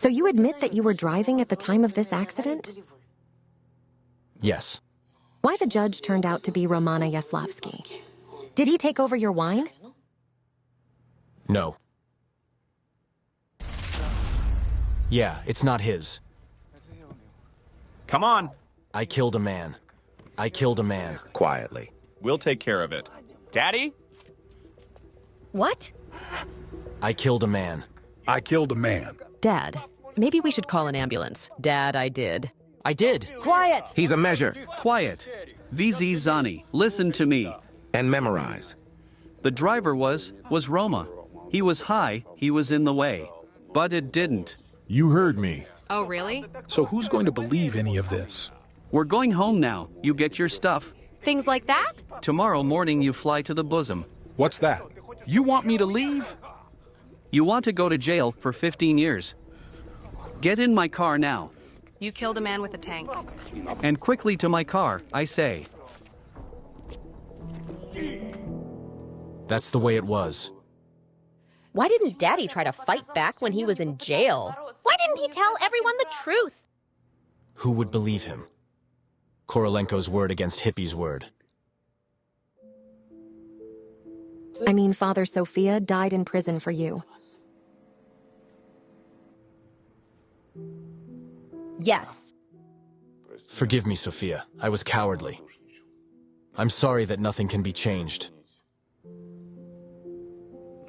So you admit that you were driving at the time of this accident? Yes. Why the judge turned out to be Romana Yaslavsky? Did he take over your wine? No. Yeah, it's not his. Come on. I killed a man. I killed a man. Quietly. We'll take care of it. Daddy? What? I killed a man. I killed a man. Dad, maybe we should call an ambulance. Dad, I did. I did. Quiet! He's a measure. Quiet. VZ Zani, listen to me. And memorize. The driver was Roma. He was high, he was in the way. But it didn't. You heard me. Oh, really? So who's going to believe any of this? We're going home now. You get your stuff. Things like that? Tomorrow morning you fly to the bosom. What's that? You want me to leave? You want to go to jail for 15 years. Get in my car now. You killed a man with a tank. And quickly to my car, I say. That's the way it was. Why didn't Daddy try to fight back when he was in jail? Why didn't he tell everyone the truth? Who would believe him? Korolenko's word against Hippie's word. I mean, Father Sofia died in prison for you. Yes. Forgive me, Sofia. I was cowardly. I'm sorry that nothing can be changed.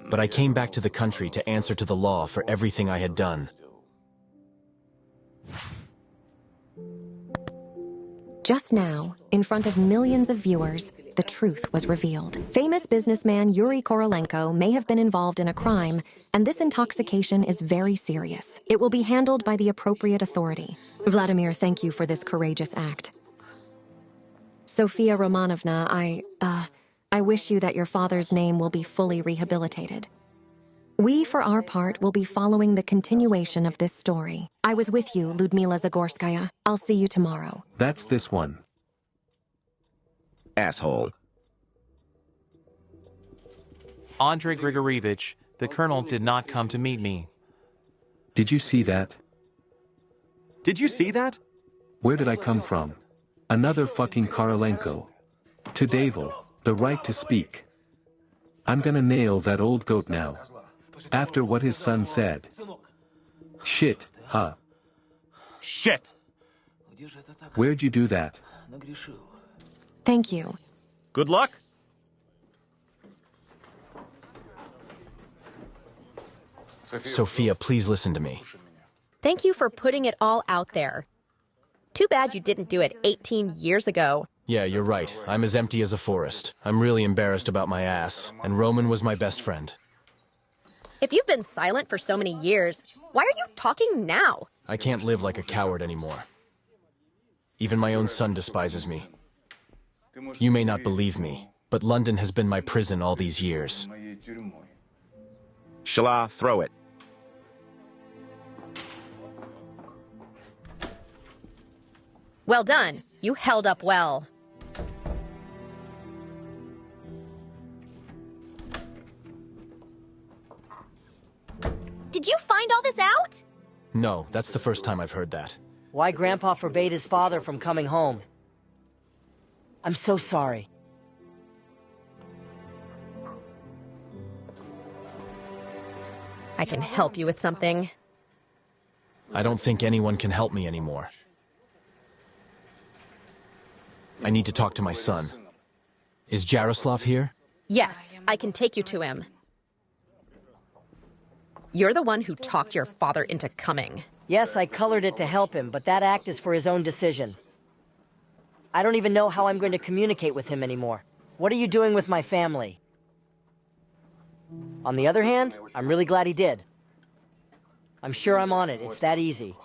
But I came back to the country to answer to the law for everything I had done. Just now, in front of millions of viewers, the truth was revealed. Famous businessman Yuri Korolenko may have been involved in a crime, and this intoxication is very serious. It will be handled by the appropriate authority. Vladimir, thank you for this courageous act. Sofia Romanovna, I wish you that your father's name will be fully rehabilitated. We, for our part, will be following the continuation of this story. I was with you, Ludmila Zagorskaya. I'll see you tomorrow. That's this one. Asshole. Andrei Grigorievich, the colonel did not come to meet me. Did you see that? Did you see that? Where did I come from? Another fucking Korolenko. To Devil, the right to speak. I'm gonna nail that old goat now. After what his son said. Shit, huh? Shit! Where'd you do that? Thank you. Good luck. Sofia, please listen to me. Thank you for putting it all out there. Too bad you didn't do it 18 years ago. Yeah, you're right. I'm as empty as a forest. I'm really embarrassed about my ass, and Roman was my best friend. If you've been silent for so many years, why are you talking now? I can't live like a coward anymore. Even my own son despises me. You may not believe me, but London has been my prison all these years. Shala, throw it. Well done. You held up well. Did you find all this out? No, that's the first time I've heard that. Why Grandpa forbade his father from coming home. I'm so sorry. I can help you with something. I don't think anyone can help me anymore. I need to talk to my son. Is Jaroslav here? Yes, I can take you to him. You're the one who talked your father into coming. Yes, I colored it to help him, but that act is for his own decision. I don't even know how I'm going to communicate with him anymore. What are you doing with my family? On the other hand, I'm really glad he did. I'm sure I'm on it. It's that easy.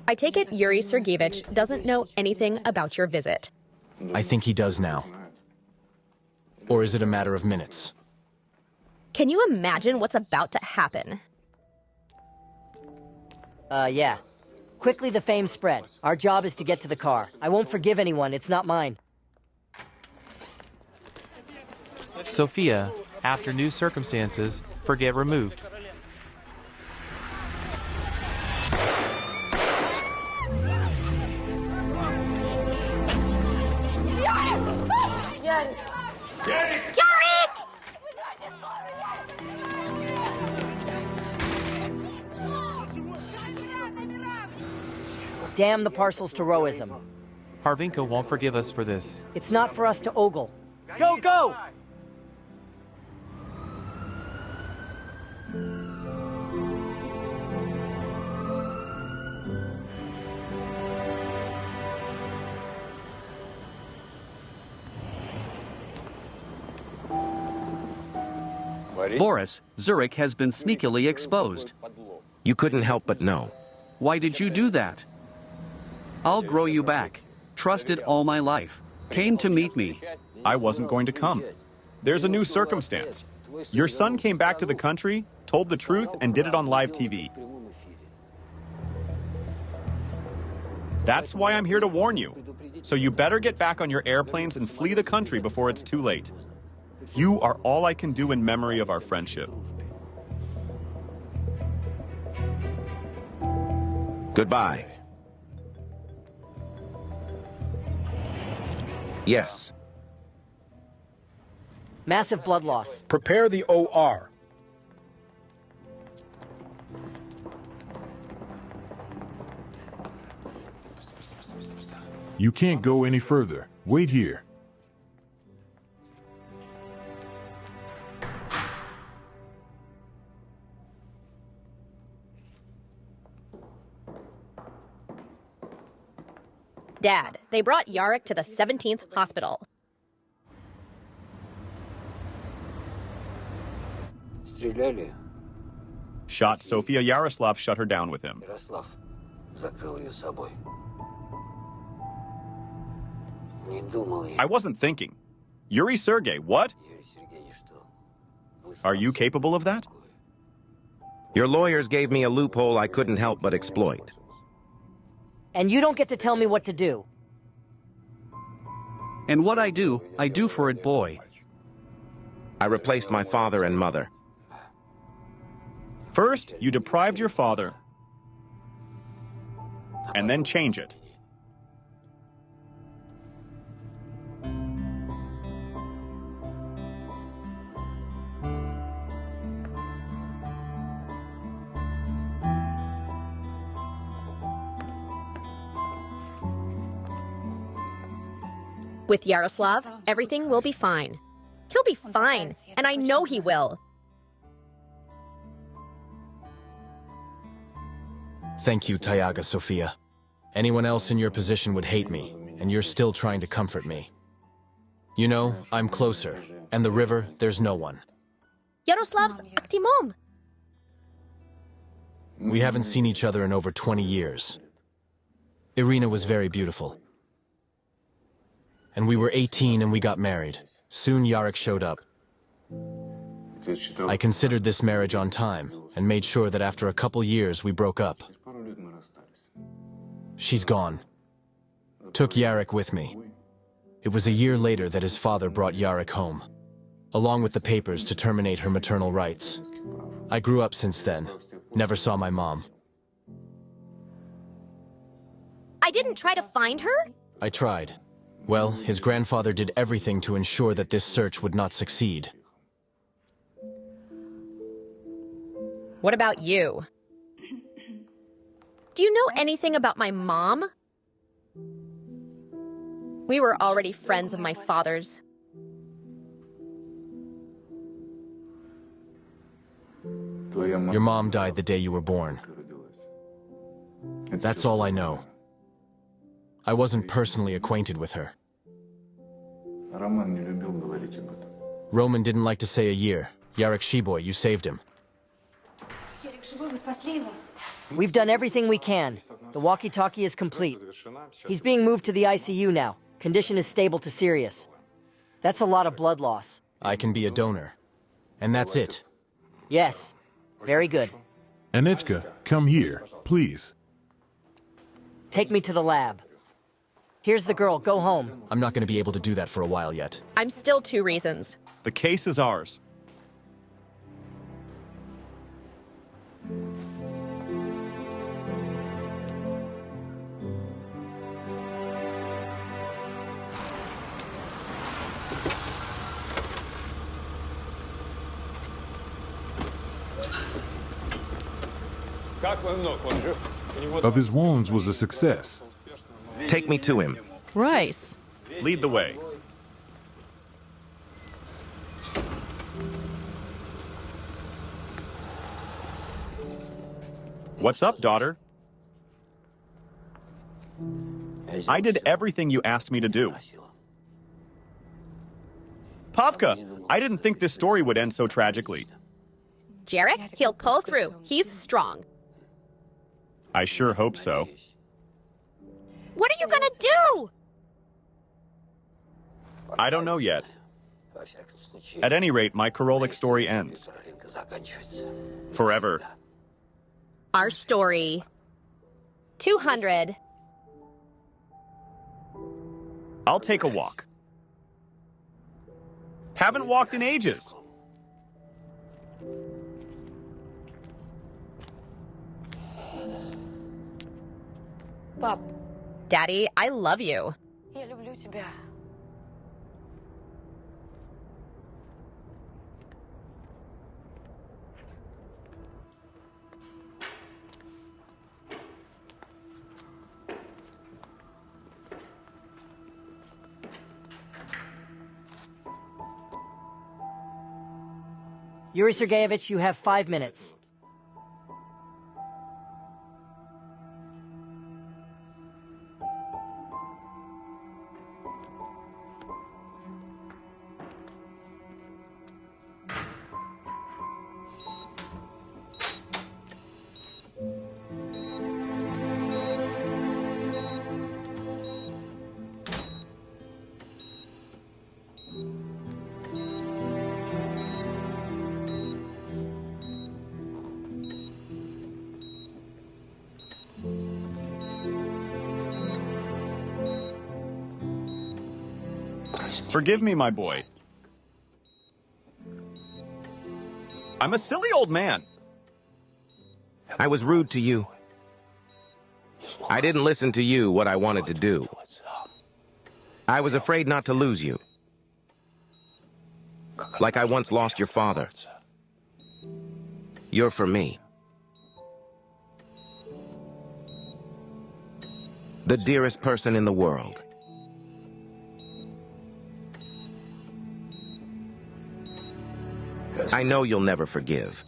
I take it Yuri Sergeyevich doesn't know anything about your visit. I think he does now. Or is it a matter of minutes? Can you imagine what's about to happen? Yeah. Quickly the fame spread. Our job is to get to the car. I won't forgive anyone. It's not mine. Sofia, after new circumstances, Forget removed. Damn the parcels to Roism. Harvinko won't forgive us for this. It's not for us to ogle. Go, go! Boris, Zurich has been sneakily exposed. You couldn't help but know. Why did you do that? I'll grow you back. Trusted all my life. Came to meet me. I wasn't going to come. There's a new circumstance. Your son came back to the country, told the truth, and did it on live TV. That's why I'm here to warn you. So you better get back on your airplanes and flee the country before it's too late. You are all I can do in memory of our friendship. Goodbye. Yes. Massive blood loss. Prepare the OR. You can't go any further. Wait here. Dad, they brought Yarek to the 17th hospital. Shot Sofia. Yaroslav shut her down with him. I wasn't thinking. Yuri Sergey, what? Are you capable of that? Your lawyers gave me a loophole I couldn't help but exploit. And you don't get to tell me what to do. And what I do for it, boy. I replaced my father and mother. First, you deprived your father, and then change it. With Yaroslav, everything will be fine. He'll be fine, and I know he will. Thank you, Tyaga Sofia. Anyone else in your position would hate me, and you're still trying to comfort me. You know, I'm closer, and the river, there's no one. Yaroslav's Actimom. We haven't seen each other in over 20 years. Irina was very beautiful. And we were 18 and we got married. Soon Yarek showed up. I considered this marriage on time and made sure that after a couple years we broke up. She's gone. Took Yarek with me. It was a year later that his father brought Yarek home, along with the papers to terminate her maternal rights. I grew up since then. Never saw my mom. I didn't try to find her? I tried. Well, his grandfather did everything to ensure that this search would not succeed. What about you? Do you know anything about my mom? We were already friends of my father's. Your mom died the day you were born. That's all I know. I wasn't personally acquainted with her. Roman didn't like to say a year. Yarek Shiboy, you saved him. We've done everything we can. The walkie-talkie is complete. He's being moved to the ICU now. Condition is stable to serious. That's a lot of blood loss. I can be a donor. And that's it. Yes. Very good. Anitchka, come here, please. Take me to the lab. Here's the girl. Go home. I'm not going to be able to do that for a while yet. I'm still 2 reasons. The case is ours. of his wounds was a success. Take me to him. Rice. Lead the way. What's up, daughter? I did everything you asked me to do. Pavka, I didn't think this story would end so tragically. Jarek, he'll pull through. He's strong. I sure hope so. What are you gonna do? I don't know yet. At any rate, my Korolik story ends. Forever. Our story. 200. I'll take a walk. Haven't walked in ages. Daddy, I love you. Yuri Sergeyevich, you have 5 minutes. Forgive me, my boy. I'm a silly old man. I was rude to you. I didn't listen to you what I wanted to do. I was afraid not to lose you. Like I once lost your father. You're for me. The dearest person in the world. I know you'll never forgive.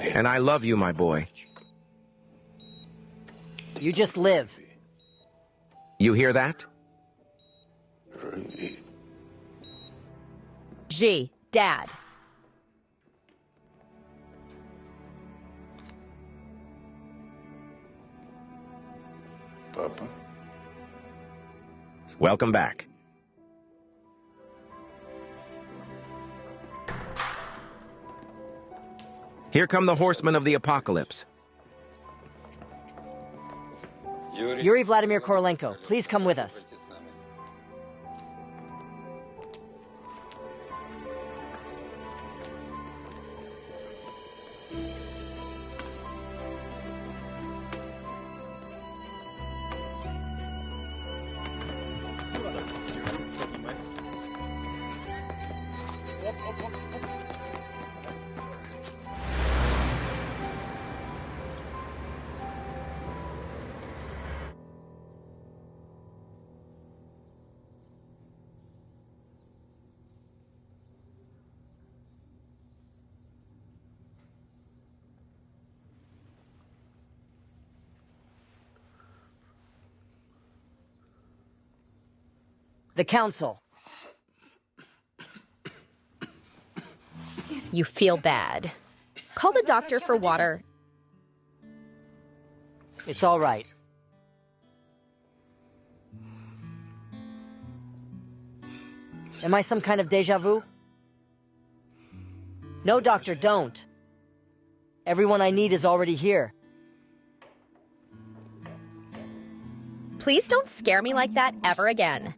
And I love you, my boy. You just live. You hear that? G, Dad. Papa. Welcome back. Here come the horsemen of the apocalypse. Yuri Vladimir Korolenko, please come with us. The council. You feel bad. Call the doctor for water. It's all right. Am I some kind of deja vu? No, doctor, don't. Everyone I need is already here. Please don't scare me like that ever again.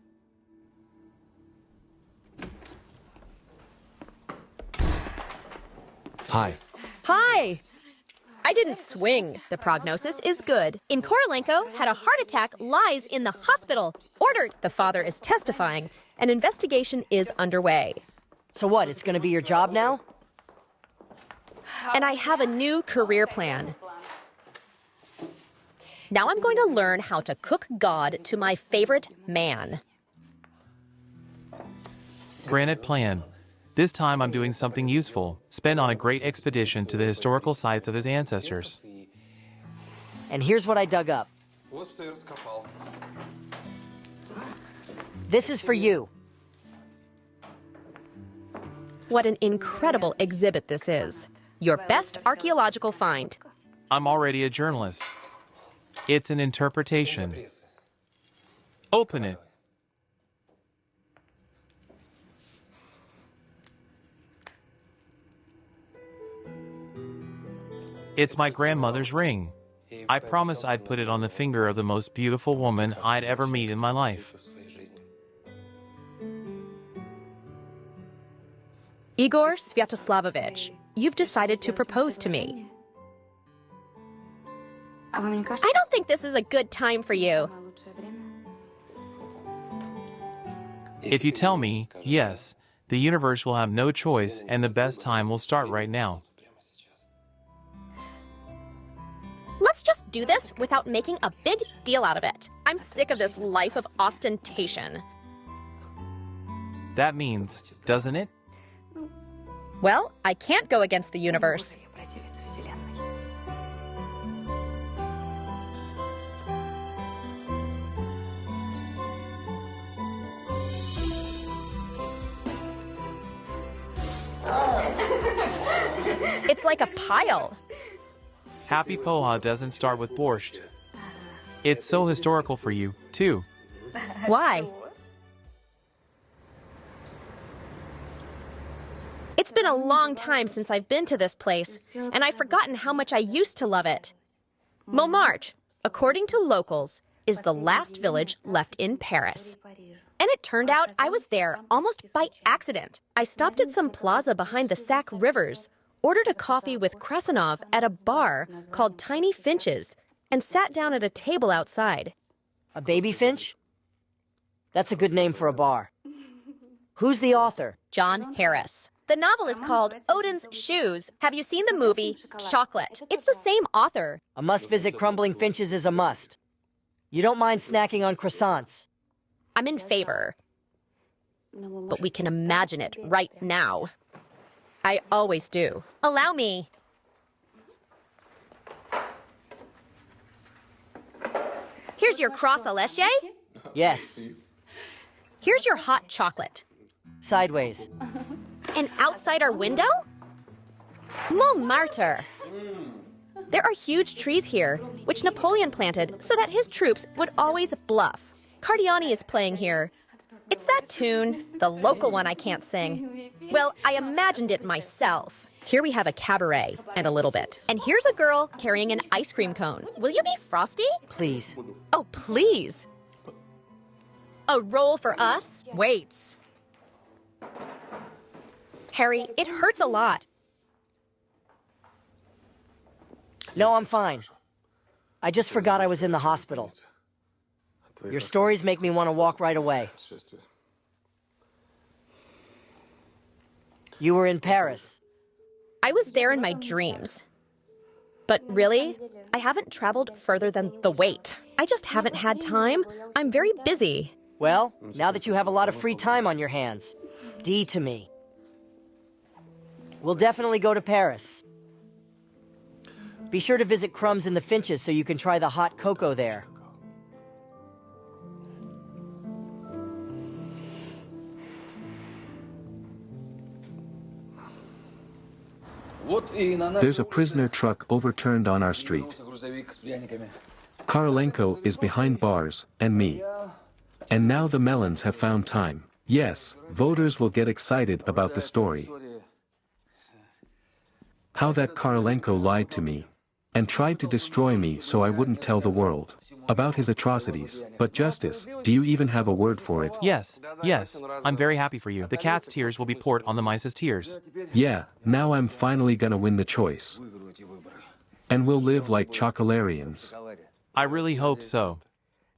Hi. Hi! I didn't swing. The prognosis is good. Korolenko had a heart attack, lies in the hospital. Ordered. The father is testifying, An investigation is underway. So what, it's gonna be your job now? And I have a new career plan. Now I'm going to learn how to cook God to my favorite man. Granted plan. This time I'm doing something useful. Spent on a great expedition to the historical sites of his ancestors. And here's what I dug up. This is for you. What an incredible exhibit this is. Your best archaeological find. I'm already a journalist. It's an interpretation. Open it. It's my grandmother's ring. I promised I'd put it on the finger of the most beautiful woman I'd ever meet in my life. Igor Svyatoslavovich, you've decided to propose to me. I don't think this is a good time for you. If you tell me, yes, the universe will have no choice and the best time will start right now. Let's just do this without making a big deal out of it. I'm sick of this life of ostentation. That means, doesn't it? Well, I can't go against the universe. It's like a pile. Happy Poha doesn't start with borscht. It's so historical for you, too. Why? It's been a long time since I've been to this place, and I've forgotten how much I used to love it. Montmartre, according to locals, is the last village left in Paris. And it turned out I was there almost by accident. I stopped at some plaza behind the Sac Rivers, ordered a coffee with Krasanov at a bar called Tiny Finches, and sat down at a table outside. A baby finch? That's a good name for a bar. Who's the author? John Harris. The novel is called Odin's Shoes. Have you seen the movie Chocolate? It's the same author. A must-visit Crumbling Finches is a must. You don't mind snacking on croissants? I'm in favor. But we can imagine it right now. I always do. Allow me. Here's your cross à lécher. Yes. Here's your hot chocolate. Sideways. And outside our window? Montmartre. There are huge trees here, which Napoleon planted so that his troops would always bluff. Cardiani is playing here. It's that tune, the local one I can't sing. Well, I imagined it myself. Here we have a cabaret, and a little bit. And here's a girl carrying an ice cream cone. Will you be frosty? Please. Oh, please. A roll for us? Wait. Harry, it hurts a lot. No, I'm fine. I just forgot I was in the hospital. Your stories make me want to walk right away. You were in Paris. I was there in my dreams. But really, I haven't traveled further than the wait. I just haven't had time. I'm very busy. Well, now that you have a lot of free time on your hands, D to me. We'll definitely go to Paris. Be sure to visit Crumbs in the Finches so you can try the hot cocoa there. There's a prisoner truck overturned on our street. Korolenko is behind bars, and me. And now the melons have found time. Yes, voters will get excited about the story. How that Korolenko lied to me. And tried to destroy me so I wouldn't tell the world about his atrocities. But Justice, do you even have a word for it? Yes, yes, I'm very happy for you. The cat's tears will be poured on the mice's tears. Yeah, now I'm finally gonna win the choice. And we'll live like chocolarians. I really hope so.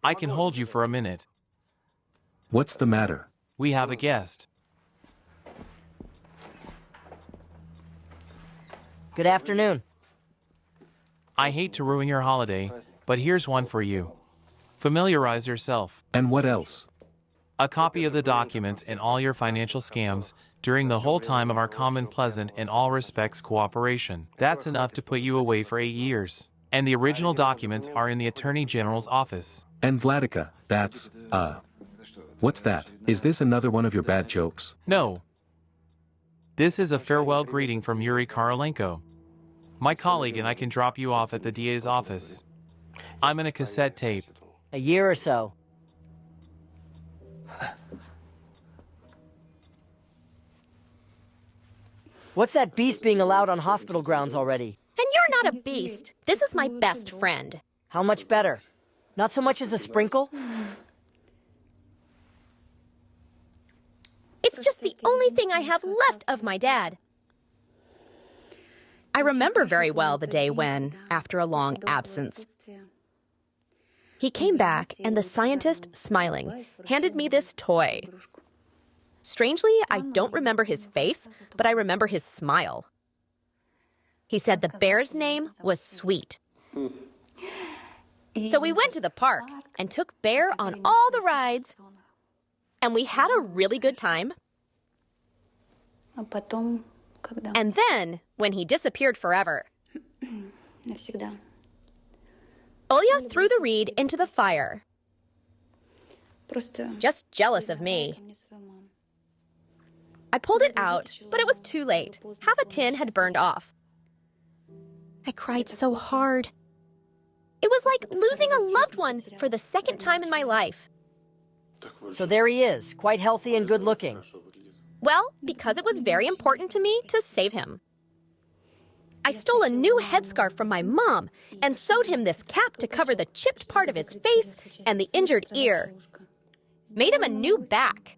I can hold you for a minute. What's the matter? We have a guest. Good afternoon. I hate to ruin your holiday, but here's one for you. Familiarize yourself. And what else? A copy of the documents and all your financial scams during the whole time of our common pleasant in all respects cooperation. That's enough to put you away for 8 years. And the original documents are in the Attorney General's office. And Vladika, that's, what's that? Is this another one of your bad jokes? No. This is a farewell greeting from Yuri Korolenko. My colleague and I can drop you off at the DA's office. I'm in a cassette tape. A year or so. What's that beast being allowed on hospital grounds already? And you're not a beast. This is my best friend. How much better? Not so much as a sprinkle? It's just the only thing I have left of my dad. I remember very well the day when, after a long absence, he came back and the scientist, smiling, handed me this toy. Strangely, I don't remember his face, but I remember his smile. He said the bear's name was Sweet. So we went to the park and took Bear on all the rides. And we had a really good time. And then, when he disappeared forever, Olya threw the reed into the fire. Just jealous of me. I pulled it out, but it was too late. Half a tin had burned off. I cried so hard. It was like losing a loved one for the second time in my life. So there he is, quite healthy and good looking. Well, because it was very important to me to save him. I stole a new headscarf from my mom and sewed him this cap to cover the chipped part of his face and the injured ear. Made him a new back.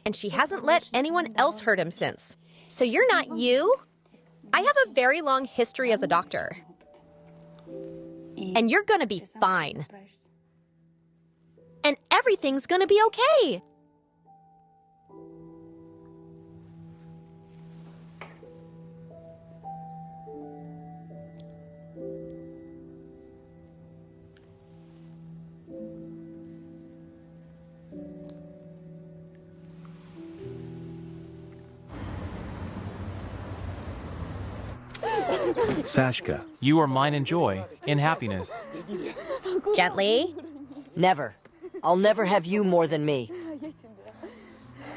And she hasn't let anyone else hurt him since. So you're not you? I have a very long history as a doctor. And you're gonna be fine. And everything's gonna be okay. Sashka. You are mine in joy, in happiness. Gently. Never. I'll never have you more than me.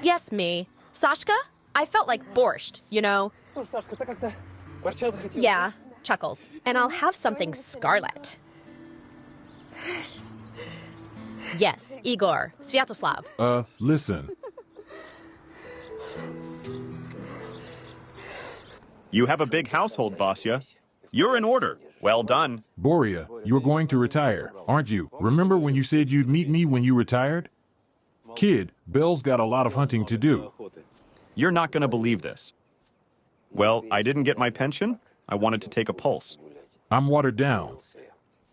Yes, me. Sashka, I felt like borscht, you know? Yeah, chuckles. And I'll have something scarlet. Yes, Igor, Sviatoslav. Listen. You have a big household, Vasya. You're in order. Well done. Boria, you're going to retire, aren't you? Remember when you said you'd meet me when you retired? Kid, Belle's got a lot of hunting to do. You're not going to believe this. Well, I didn't get my pension. I wanted to take a pulse. I'm watered down.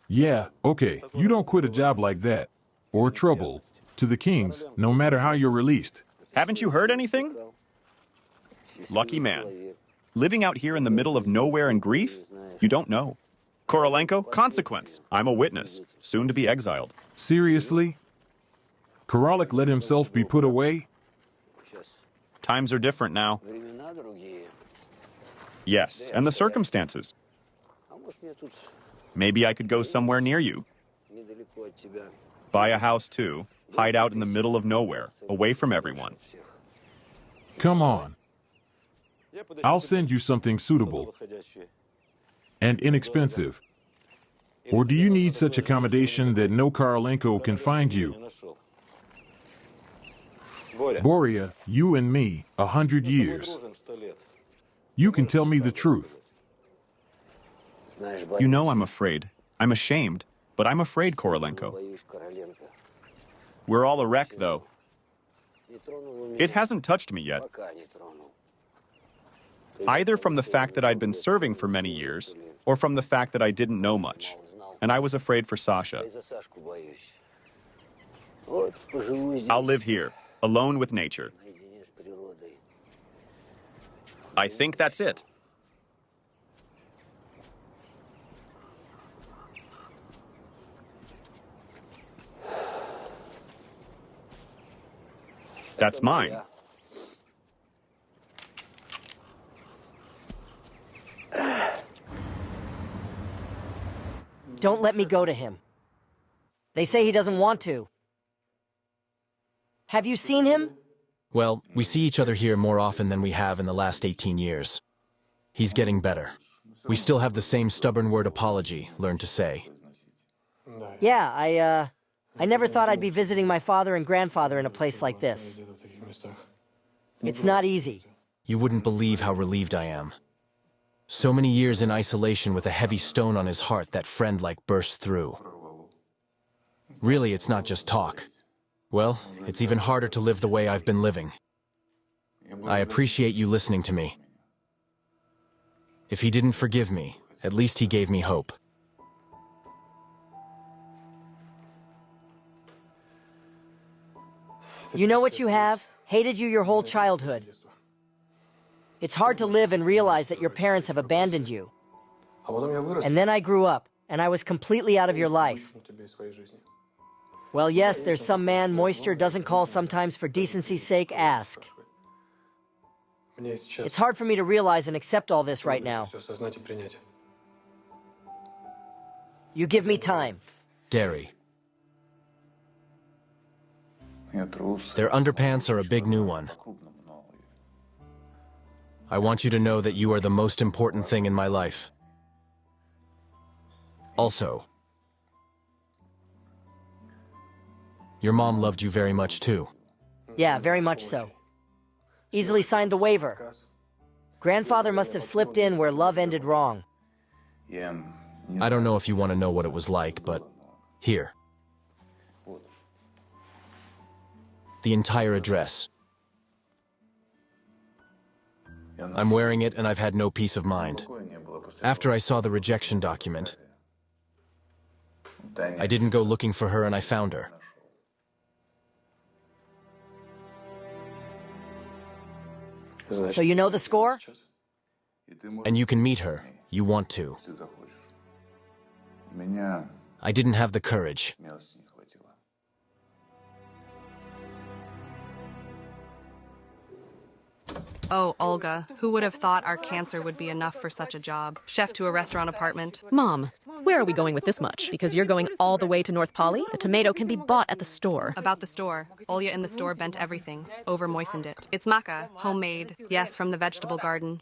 Yeah, okay, you don't quit a job like that. Or trouble. To the kings, no matter how you're released. Haven't you heard anything? Lucky man. Living out here in the middle of nowhere and grief? You don't know. Korolenko, consequence. I'm a witness, soon to be exiled. Seriously? Korolik let himself be put away? Times are different now. Yes, and the circumstances. Maybe I could go somewhere near you. Buy a house too. Hide out in the middle of nowhere, away from everyone. Come on. I'll send you something suitable and inexpensive. Or do you need such accommodation that no Korolenko can find you? Boria, you and me, 100 years. You can tell me the truth. You know I'm afraid. I'm ashamed, but I'm afraid, Korolenko. We're all a wreck, though. It hasn't touched me yet. Either from the fact that I'd been serving for many years, or from the fact that I didn't know much, and I was afraid for Sasha. I'll live here. alone with nature. I think that's it. That's mine. Don't let me go to him. They say he doesn't want to. Have you seen him? Well, we see each other here more often than we have in the last 18 years. He's getting better. We still have the same stubborn word apology learned to say. Yeah, I never thought I'd be visiting my father and grandfather in a place like this. It's not easy. You wouldn't believe how relieved I am. So many years in isolation with a heavy stone on his heart, that friend like burst through. Really, it's not just talk. Well, it's even harder to live the way I've been living. I appreciate you listening to me. If he didn't forgive me, at least he gave me hope. You know what you have? Hated you your whole childhood. It's hard to live and realize that your parents have abandoned you. And then I grew up, and I was completely out of your life. Well, yes, there's some man moisture doesn't call sometimes for decency's sake, ask. It's hard for me to realize and accept all this right now. You give me time. Derry. Their underpants are a big new one. I want you to know that you are the most important thing in my life. Also, your mom loved you very much too. Yeah, very much so. Easily signed the waiver. Grandfather must have slipped in where love ended wrong. I don't know if you want to know what it was like, but here. The entire address. I'm wearing it and I've had no peace of mind. After I saw the rejection document, I didn't go looking for her and I found her. So you know the score? And you can meet her. You want to. I didn't have the courage. Oh, Olga, who would have thought our cancer would be enough for such a job? Chef to a restaurant apartment. Mom, where are we going with this much? Because you're going all the way to North Poly? The tomato can be bought at the store. About the store. Olya in the store bent everything, over-moistened it. It's maca, homemade. Yes, from the vegetable garden.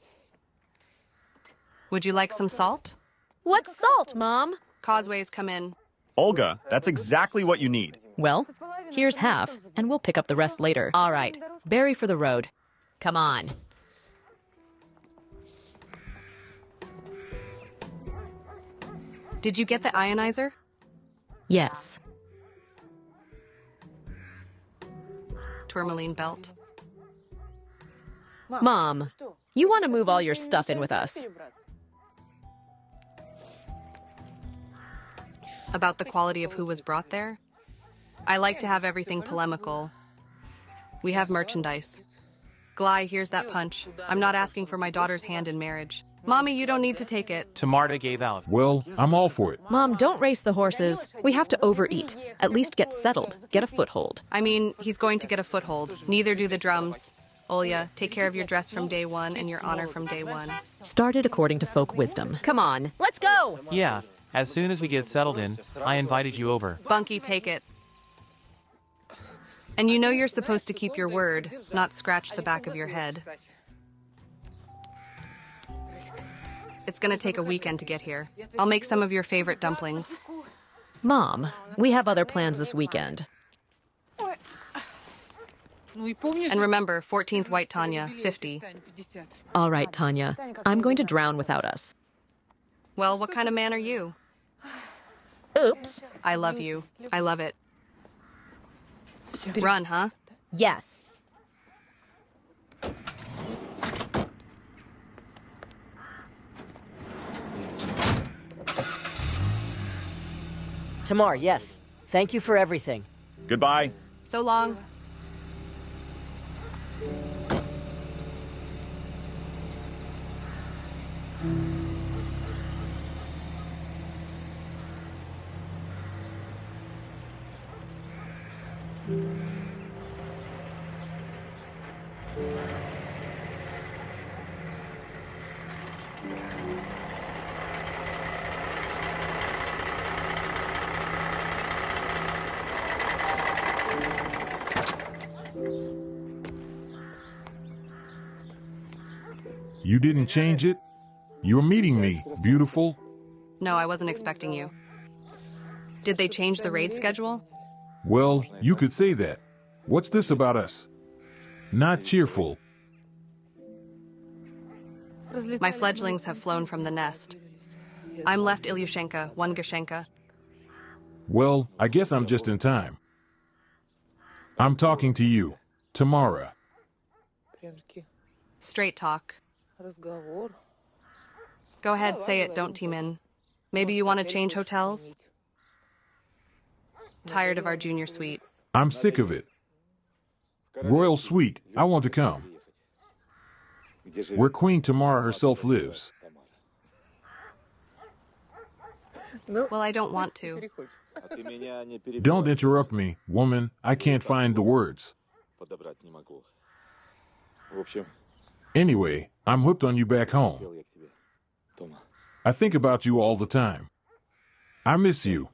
Would you like some salt? What's salt, Mom? Causeways come in. Olga, that's exactly what you need. Well, here's half, and we'll pick up the rest later. All right, Barry for the road. Come on. Did you get the ionizer? Yes. Tourmaline belt. Mom, you want to move all your stuff in with us. About the quality of who was brought there? I like to have everything polemical. We have merchandise. Glai, here's that punch. I'm not asking for my daughter's hand in marriage. Mommy, you don't need to take it. Tamarta gave out. Well, I'm all for it. Mom, don't race the horses. We have to overeat. At least get settled. Get a foothold. I mean, he's going to get a foothold. Neither do the drums. Olya, take care of your dress from day one and your honor from day one. Started according to folk wisdom. Come on. Let's go! Yeah, as soon as we get settled in, I invited you over. Bunky, take it. And you know you're supposed to keep your word, not scratch the back of your head. It's gonna take a weekend to get here. I'll make some of your favorite dumplings. Mom, we have other plans this weekend. And remember, 14th White Tanya, 50. All right, Tanya. I'm going to drown without us. Well, what kind of man are you? Oops. I love you. I love it. Run, huh? Yes. Tamar, yes. Thank you for everything. Goodbye. So long. You didn't change it? You're meeting me, beautiful. No, I wasn't expecting you. Did they change the raid schedule? Well, you could say that. What's this about us? Not cheerful. My fledglings have flown from the nest. I'm left Ilyushenka, one Gashenka. Well, I guess I'm just in time. I'm talking to you, Tamara. Straight talk. Go ahead, say it, don't team in. Maybe you want to change hotels? Tired of our junior suite. I'm sick of it. Royal Suite, I want to come. Where Queen Tamara herself lives. Well, I don't want to. Don't interrupt me, woman. I can't find the words. Anyway, I'm hooked on you back home. I think about you all the time. I miss you.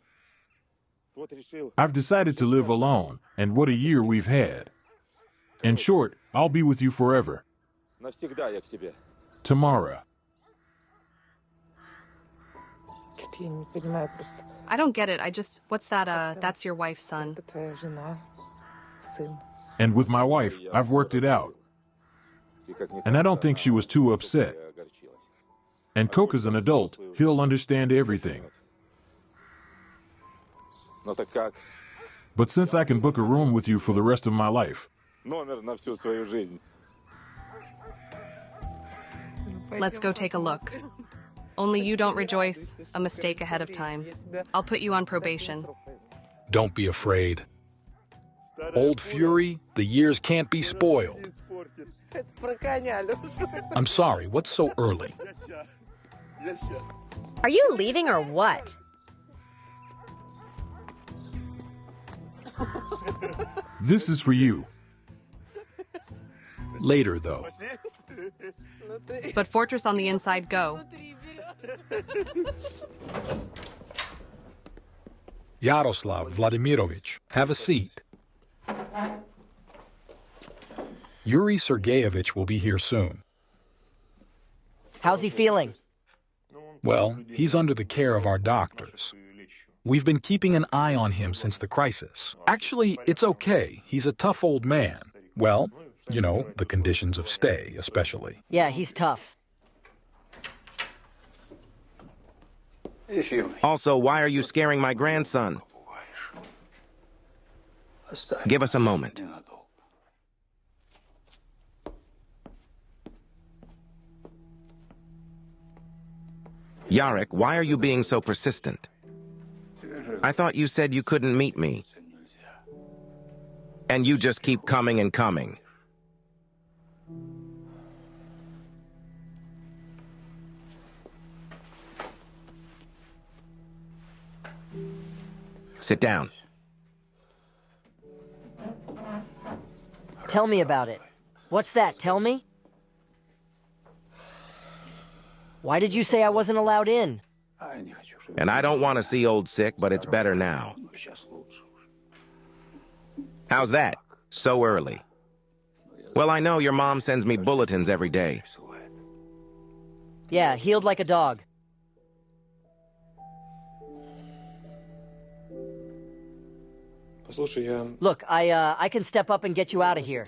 I've decided to live alone, and what a year we've had. In short, I'll be with you forever. Tamara. I don't get it. What's that, that's your wife's son? And with my wife, I've worked it out. And I don't think she was too upset. And Coca's an adult. He'll understand everything. But since I can book a room with you for the rest of my life. Let's go take a look. Only you don't rejoice, a mistake ahead of time. I'll put you on probation. Don't be afraid. Old Fury, the years can't be spoiled. I'm sorry, what's so early? Are you leaving or what? This is for you. Later, though. But Fortress on the inside, go. Yaroslav Vladimirovich, have a seat. Yuri Sergeyevich will be here soon. How's he feeling? Well, he's under the care of our doctors. We've been keeping an eye on him since the crisis. Actually, it's okay. He's a tough old man. Well, you know, the conditions of stay, especially. Yeah, he's tough. Also, why are you scaring my grandson? Give us a moment. Yarek, why are you being so persistent? I thought you said you couldn't meet me. And you just keep coming and coming. Sit down. Tell me about it. What's that? Tell me? Why did you say I wasn't allowed in? And I don't want to see old sick, but it's better now. How's that? So early. Well, I know your mom sends me bulletins every day. Yeah, healed like a dog. Look, I can step up and get you out of here.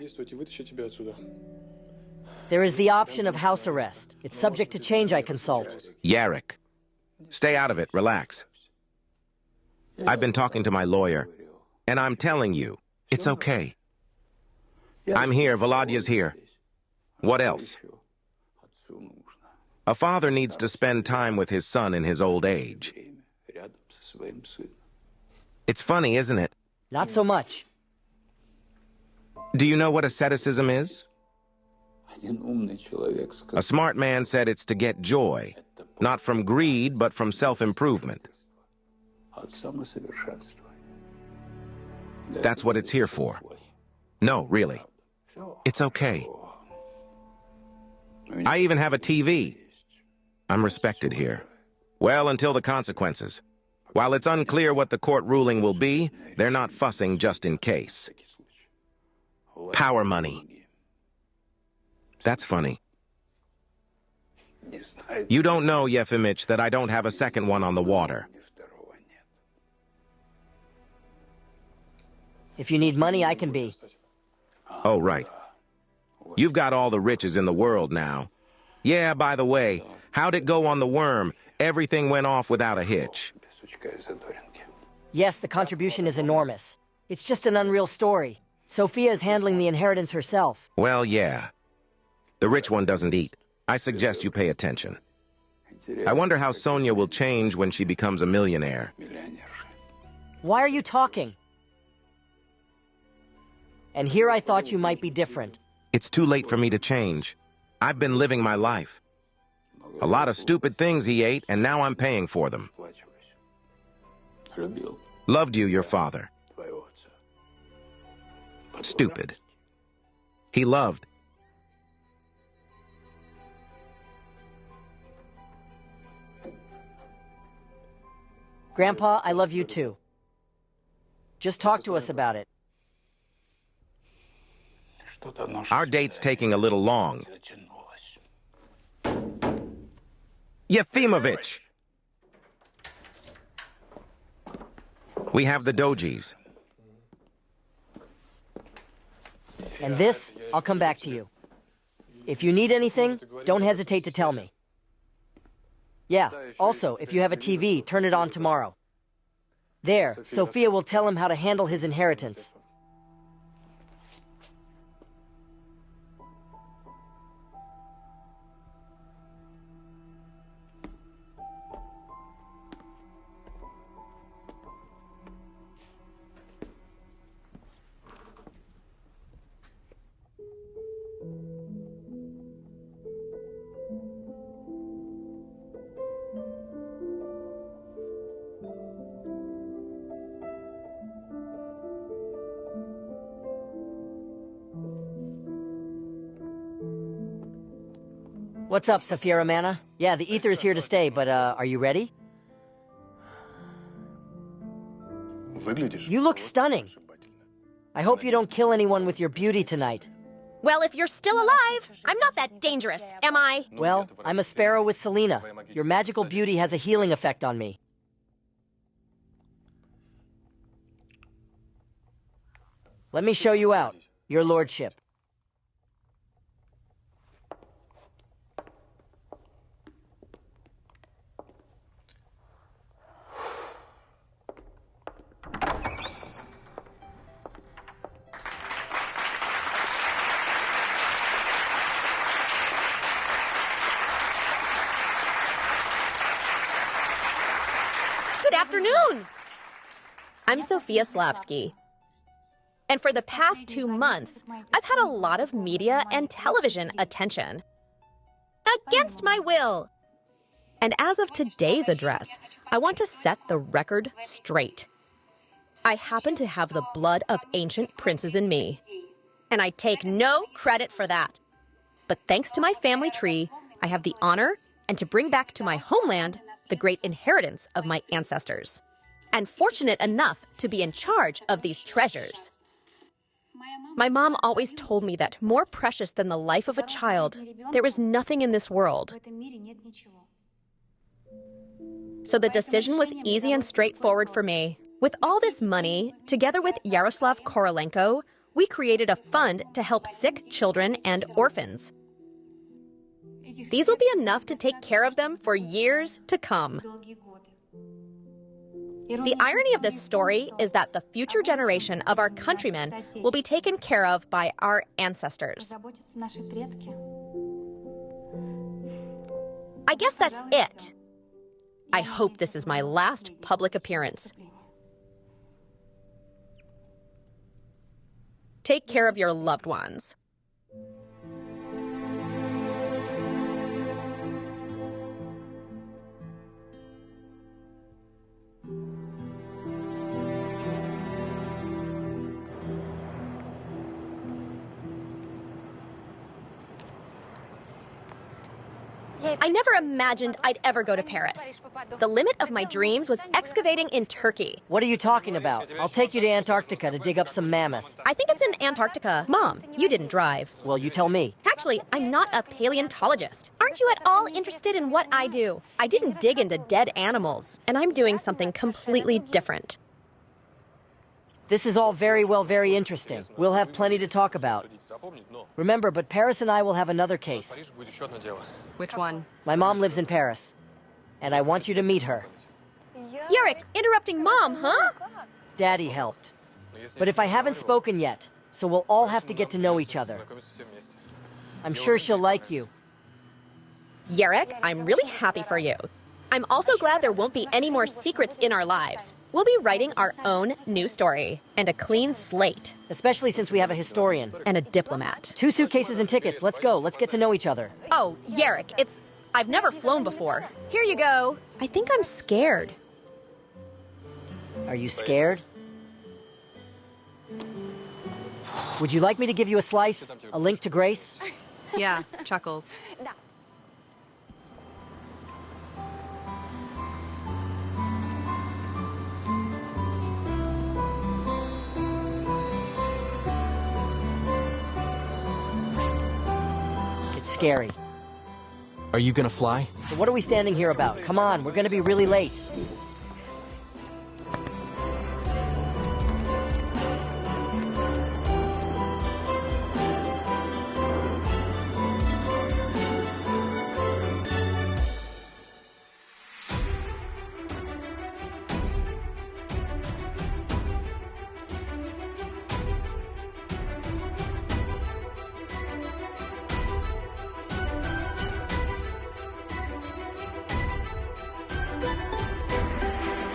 There is the option of house arrest. It's subject to change, I consult. Yarek, stay out of it. Relax. I've been talking to my lawyer, and I'm telling you, it's okay. I'm here. Volodya's here. What else? A father needs to spend time with his son in his old age. It's funny, isn't it? Not so much. Do you know what asceticism is? A smart man said it's to get joy, not from greed, but from self-improvement. That's what it's here for. No, really. It's okay. I even have a TV. I'm respected here. Well, until the consequences. While it's unclear what the court ruling will be, they're not fussing just in case. Power money. That's funny. You don't know, Yefimich, that I don't have a second one on the water. If you need money, I can be. Oh, right. You've got all the riches in the world now. Yeah, by the way, how'd it go on the worm? Everything went off without a hitch. Yes, the contribution is enormous. It's just an unreal story. Sofia is handling the inheritance herself. Well, yeah. The rich one doesn't eat. I suggest you pay attention. I wonder how Sonia will change when she becomes a millionaire. Why are you talking? And here I thought you might be different. It's too late for me to change. I've been living my life. A lot of stupid things he ate, and now I'm paying for them. Loved you, your father. Stupid. He loved. Grandpa, I love you too. Just talk to us about it. Our date's taking a little long. Yefimovich! We have the dojis. And this, I'll come back to you. If you need anything, don't hesitate to tell me. Yeah, also, if you have a TV, turn it on tomorrow. There, Sofia will tell him how to handle his inheritance. What's up, Sofia Romana? Yeah, the ether is here to stay, but are you ready? You look stunning. I hope you don't kill anyone with your beauty tonight. Well, if you're still alive, I'm not that dangerous, am I? Well, I'm a sparrow with Selena. Your magical beauty has a healing effect on me. Let me show you out, your lordship. Good afternoon! I'm Sofia Slavsky. And for the past 2 months, I've had a lot of media and television attention. Against my will. And as of today's address, I want to set the record straight. I happen to have the blood of ancient princes in me. And I take no credit for that. But thanks to my family tree, I have the honor and to bring back to my homeland the great inheritance of my ancestors. And fortunate enough to be in charge of these treasures. My mom always told me that more precious than the life of a child, there is nothing in this world. So the decision was easy and straightforward for me. With all this money, together with Yaroslav Korolenko, we created a fund to help sick children and orphans. These will be enough to take care of them for years to come. The irony of this story is that the future generation of our countrymen will be taken care of by our ancestors. I guess that's it. I hope this is my last public appearance. Take care of your loved ones. I never imagined I'd ever go to Paris. The limit of my dreams was excavating in Turkey. What are you talking about? I'll take you to Antarctica to dig up some mammoth. I think it's in Antarctica. Mom, you didn't drive. Well, you tell me. Actually, I'm not a paleontologist. Aren't you at all interested in what I do? I didn't dig into dead animals, and I'm doing something completely different. This is all very interesting. We'll have plenty to talk about. Remember, but Paris and I will have another case. Which one? My mom lives in Paris, and I want you to meet her. Yarek, interrupting Mom, huh? Daddy helped. But if I haven't spoken yet, so we'll all have to get to know each other. I'm sure she'll like you. Yarek, I'm really happy for you. I'm also glad there won't be any more secrets in our lives. We'll be writing our own new story, and a clean slate. Especially since we have a historian. And a diplomat. 2 suitcases and tickets. Let's go. Let's get to know each other. Oh, Yarek, I've never flown before. Here you go. I think I'm scared. Are you scared? Would you like me to give you a slice? A link to Grace? Yeah, Chuckles. It's scary. Are you gonna fly? So what are we standing here about? Come on, we're gonna be really late.